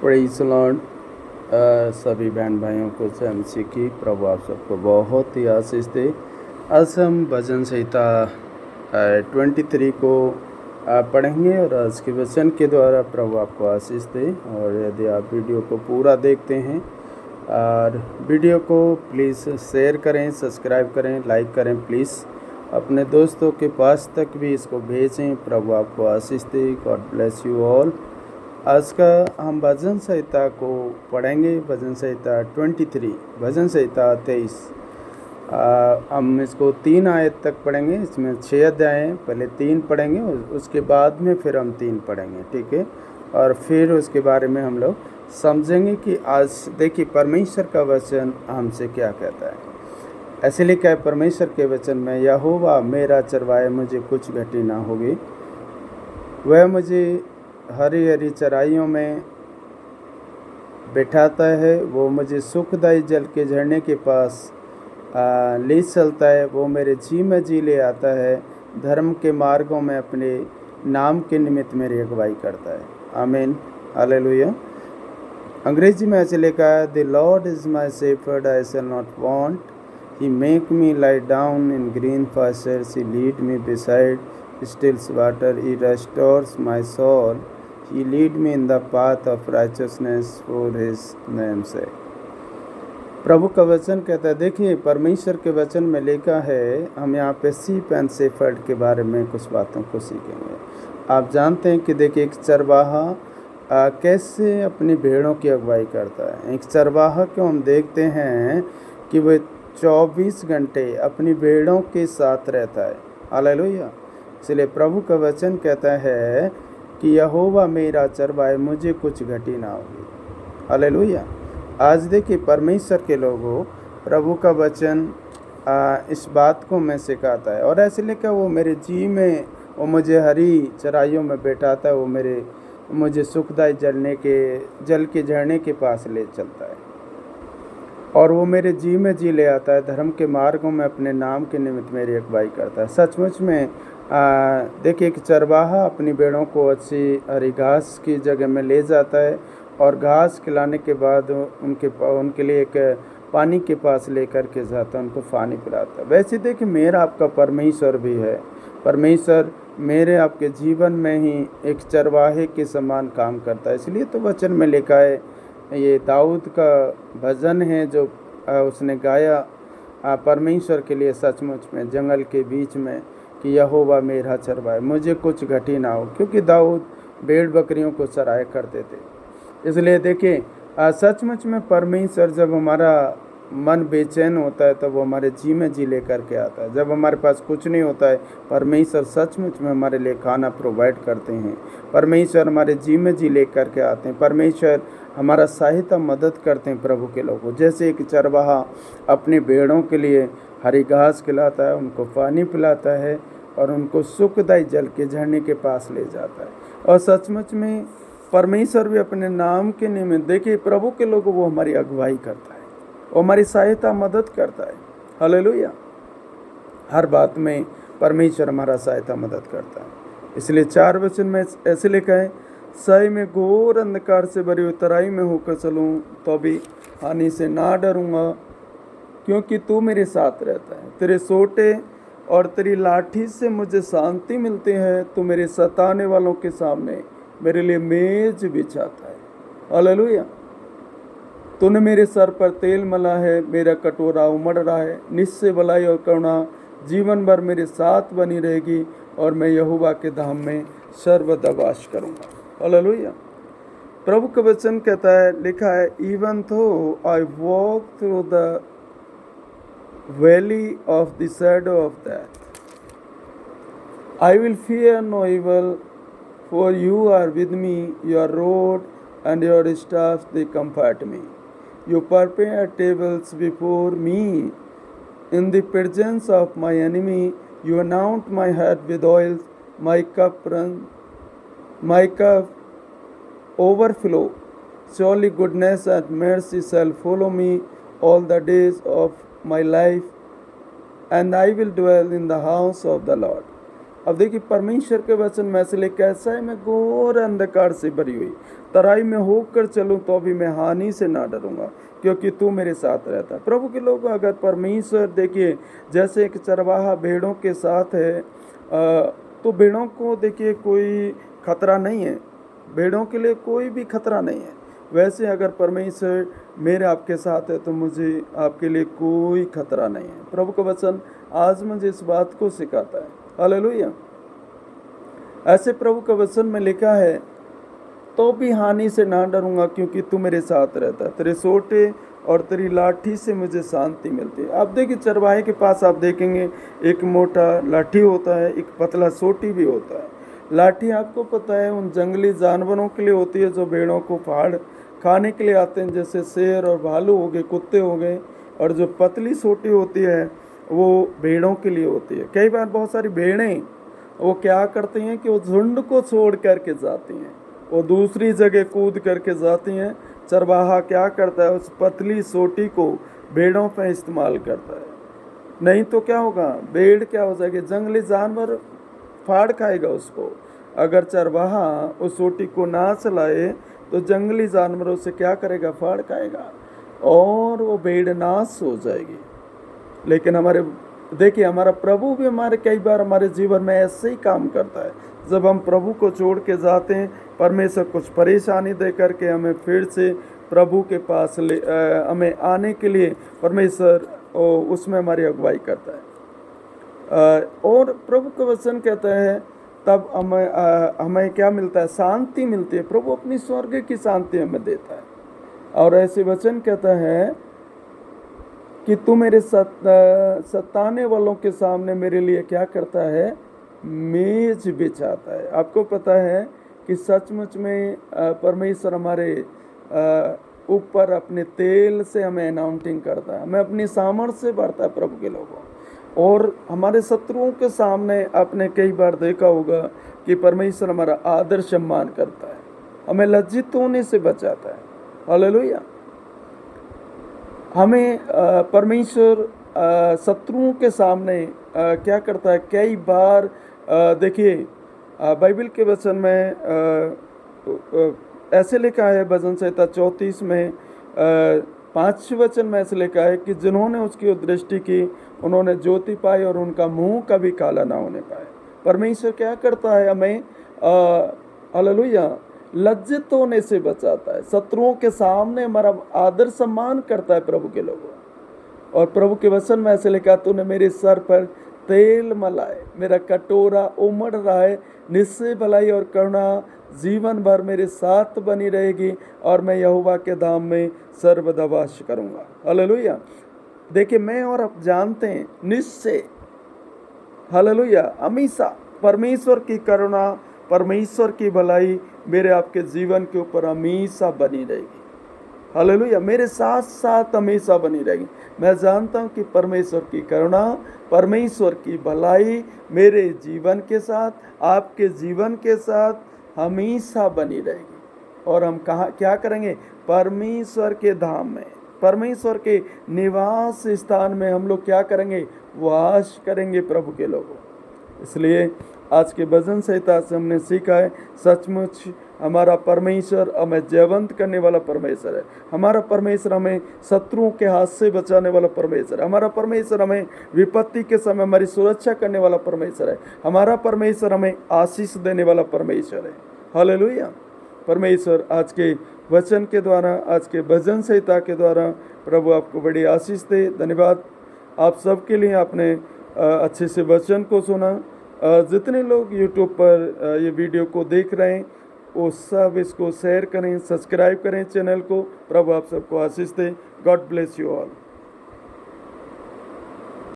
Praise the Lord. सभी बहन भाइयों को जय मसीह की। प्रभु आप सबको बहुत ही आशीष दे। आज हम भजन संहिता 23 को पढ़ेंगे और आज के वचन के द्वारा प्रभु आपको आशीष दे। और यदि आप वीडियो को पूरा देखते हैं और वीडियो को प्लीज़ शेयर करें, सब्सक्राइब करें, लाइक करें। प्लीज़ अपने दोस्तों के पास तक भी इसको भेजें। प्रभु आपको आशीष दे। God bless you all. आज का हम भजन संहिता को पढ़ेंगे। भजन संहिता 23, भजन संहिता 23। हम इसको 3 आयत तक पढ़ेंगे। इसमें 6 अध्याय हैं। पहले 3 पढ़ेंगे, उसके बाद में फिर हम 3 पढ़ेंगे, ठीक है। और फिर उसके बारे में हम लोग समझेंगे कि आज देखिए परमेश्वर का वचन हमसे क्या कहता है। ऐसे लिखा है परमेश्वर के वचन में, यहोवा मेरा चरवाहा, मुझे कुछ घटी ना होगी। वह मुझे हरी हरी चराइयों में बैठाता है। वो मुझे सुखदायी जल के झरने के पास ले चलता है। वो मेरे जी में जी ले आता है। धर्म के मार्गों में अपने नाम के निमित्त मेरी अगुवाई करता है। आमीन, हालेलुया। अंग्रेजी में ऐसे लिखा है, the Lord is my shepherd, I shall not want. He make me lie down in green pastures, he lead me beside still water, he restores my soul, he lead me in the path of righteousness for his name's sake। प्रभु का वचन कहता है, देखिए परमेश्वर के वचन में लिखा है, हम यहाँ पे शीप एंड शेफर्ड के बारे में कुछ बातों को सीखेंगे। आप जानते हैं कि देखिए एक चरवाहा कैसे अपनी भेड़ों की अगुवाई करता है। एक चरवाहा को हम देखते हैं कि वह 24 घंटे अपनी भेड़ों के साथ रहता है। हालेलुया। इसलिए प्रभु का वचन कहता है कि यहोवा मेरा चरवाहा, मुझे कुछ घटी ना होगी। हालेलुया। आज देखिए परमेश्वर के लोगों, प्रभु का वचन इस बात को मैं सिखाता है। और ऐसे लेकर वो मेरे जी में, वो मुझे हरी चराइयों में बैठाता है। वो मुझे सुखदायी जल के झरने के पास ले चलता है। और वो मेरे जी में जी ले आता है। धर्म के मार्गों में अपने नाम के निमित्त मेरी अगुवाई करता है। सचमुच में देखिए एक चरवाहा अपनी भेड़ों को अच्छी हरी घास की जगह में ले जाता है और घास खिलाने के बाद उनके लिए एक पानी के पास लेकर के जाता है, उनको पानी पिलाता है। वैसे देखिए मेरा आपका परमेश्वर भी है। परमेश्वर मेरे आपके जीवन में ही एक चरवाहे के समान काम करता है। इसलिए तो वचन में लिखा है, ये दाऊद का भजन है जो उसने गाया परमेश्वर के लिए सचमुच में जंगल के बीच में, कि यहोवा मेरा चरवाहा, मुझे कुछ घटी ना हो। क्योंकि दाऊद भेड़ बकरियों को चराया करते थे। इसलिए देखिए सचमुच में परमेश्वर, जब हमारा मन बेचैन होता है तब वो हमारे जी में जी लेकर के आता है। जब हमारे पास कुछ नहीं होता है, परमेश्वर सचमुच में हमारे लिए खाना प्रोवाइड करते हैं। परमेश्वर हमारे जी में जी लेकर के आते हैं। परमेश्वर हमारा सहायता मदद करते हैं प्रभु के लोगों। जैसे एक चरवाहा अपनी भेड़ों के लिए हरी घास खिलाता है, उनको पानी पिलाता है और उनको सुखदायी जल के झरने के पास ले जाता है। और सचमुच में परमेश्वर भी अपने नाम के निमित्त, देखिए प्रभु के लोगों, वो हमारी अगुवाई करता है, वो हमारी सहायता मदद करता है। हालेलुया। हर बात में परमेश्वर हमारा सहायता मदद करता है। इसलिए 4 वचन में ऐसे लिखा है, सही में घोर अंधकार से भरी उतराई में होकर चलूं तो भी हानि से ना डरूंगा, क्योंकि तू मेरे साथ रहता है। तेरे सोटे और तेरी लाठी से मुझे शांति मिलती है। तू मेरे सताने वालों के सामने मेरे लिए मेज बिछाता है। हालेलुया। तूने मेरे सर पर तेल मला है, मेरा कटोरा उमड़ रहा है। निश्चय भलाई और करुणा जीवन भर मेरे साथ बनी रहेगी और मैं यहोवा के धाम में सर्वदा वास करूँगा। हालेलुया। प्रभु का वचन कहता है, लिखा है, इवन थो I walk through the valley of the shadow of death, I will fear no evil, for you are with me, your rod and your staff, they comfort me. You prepare tables before me in the presence of my enemy. You anoint my head with oil, my cup overflow. Surely goodness and mercy shall follow me all the days of my life, and I will dwell in the house of the Lord अब देखिए परमेश्वर के वचन में से कैसा है, मैं घोर अंधकार से भरी हुई तराई में होकर चलूं तो भी मैं हानि से ना डरूंगा, क्योंकि तू मेरे साथ रहता है। प्रभु के लोग, अगर परमेश्वर देखिए जैसे एक चरवाहा भेड़ों के साथ है, तो भेड़ों को देखिए कोई खतरा नहीं है, भेड़ों के लिए कोई भी खतरा नहीं है। वैसे अगर परमेश्वर मेरे आपके साथ है तो मुझे आपके लिए कोई खतरा नहीं है। प्रभु का वचन आज मुझे इस बात को सिखाता है। हालेलुया। ऐसे प्रभु का वचन में लिखा है, तो भी हानि से ना डरूंगा क्योंकि तू मेरे साथ रहता है, तेरे सोटे और तेरी लाठी से मुझे शांति मिलती है। आप देखिए चरवाहे के पास आप देखेंगे एक मोटा लाठी होता है, एक पतला सोटी भी होता है। लाठी आपको पता है उन जंगली जानवरों के लिए होती है जो भेड़ों को फाड़ खाने के लिए आते हैं, जैसे शेर और भालू हो गए, कुत्ते हो गए। और जो पतली सोटी होती है वो भेड़ों के लिए होती है। कई बार बहुत सारी भेड़ें वो क्या करती हैं कि वो झुंड को छोड़ करके जाती हैं, वो दूसरी जगह कूद करके जाती हैं। चरवाहा क्या करता है, उस पतली सोटी को भेड़ों पर इस्तेमाल करता है, नहीं तो क्या होगा, भेड़ क्या हो जाएगी, जंगली जानवर फाड़ खाएगा उसको। अगर चरवाहा उस सोटी को ना चलाए तो जंगली जानवरों से क्या करेगा, फाड़ खाएगा और वो भेड़ नाश हो जाएगी। लेकिन देखिए हमारा प्रभु भी हमारे कई बार हमारे जीवन में ऐसे ही काम करता है। जब हम प्रभु को छोड़ के जाते हैं, परमेश्वर कुछ परेशानी दे करके हमें फिर से प्रभु के पास हमें आने के लिए परमेश्वर उसमें हमारी अगुवाई करता है। और प्रभु का वचन कहता है तब हमें क्या मिलता है, शांति मिलती है। प्रभु अपनी स्वर्ग की शांति हमें देता है। और ऐसे वचन कहता है कि तू मेरे सताने वालों के सामने मेरे लिए क्या करता है, मेज बिछाता है। आपको पता है कि सचमुच में परमेश्वर हमारे ऊपर अपने तेल से हमें अनाउंटिंग करता है, हमें अपनी सामर्थ्य से बढ़ता है प्रभु के लोगों। और हमारे शत्रुओं के सामने आपने कई बार देखा होगा कि परमेश्वर हमारा आदर सम्मान करता है, हमें लज्जित होने से बचाता है। हालेलुया। हमें परमेश्वर शत्रुओं के सामने क्या करता है, कई बार देखिए बाइबल के वचन में ऐसे लिखा है, भजन संहिता 34 में 5 वचन में ऐसे लिखा है कि जिन्होंने उसकी दृष्टि की उन्होंने ज्योति पाई और उनका मुंह कभी काला ना होने पाए। परमेश्वर क्या करता है, हमें हालेलुया लज्जित होने से बचाता है, शत्रुओं के सामने हमारा आदर सम्मान करता है प्रभु के लोगों। और प्रभु के वचन में ऐसे लिखा, तूने मेरे सर पर तेल मलाए, मेरा कटोरा उमड़ रहा है, निश्चय भलाई और करुणा जीवन भर मेरे साथ बनी रहेगी और मैं यहोवा के धाम में सर्वदा वास करूंगा। हालेलुया। देखिए मैं और आप जानते हैं निश्चय, हालेलुया, हमेशा परमेश्वर की करुणा, परमेश्वर की भलाई मेरे आपके जीवन के ऊपर हमेशा बनी रहेगी। हालेलुया, मेरे साथ साथ हमेशा बनी रहेगी। मैं जानता हूँ कि परमेश्वर की करुणा, परमेश्वर की भलाई मेरे जीवन के साथ, आपके जीवन के साथ हमेशा बनी रहेगी। और हम क्या करेंगे, परमेश्वर के धाम में, परमेश्वर के निवास स्थान में हम लोग क्या करेंगे, वास करेंगे प्रभु के लोगों। इसलिए आज के भजन संहिता से हमने सीखा है, सचमुच हमारा परमेश्वर हमें जयवंत करने वाला परमेश्वर है। हमारा परमेश्वर हमें शत्रुओं के हाथ से बचाने वाला परमेश्वर है। हमारा परमेश्वर हमें विपत्ति के समय हमारी सुरक्षा करने वाला परमेश्वर है। हमारा परमेश्वर हमें आशीष देने वाला परमेश्वर है। हालेलुया। परमेश्वर आज के वचन के द्वारा, आज के भजन संहिता के द्वारा प्रभु आपको बड़ी आशीष दे। धन्यवाद आप सबके लिए, आपने अच्छे से वचन को सुना। जितने लोग यूट्यूब पर ये वीडियो को देख रहे हैं वो सब इसको शेयर करें, सब्सक्राइब करें चैनल को। प्रभु आप सबको आशीष दे। God bless you all.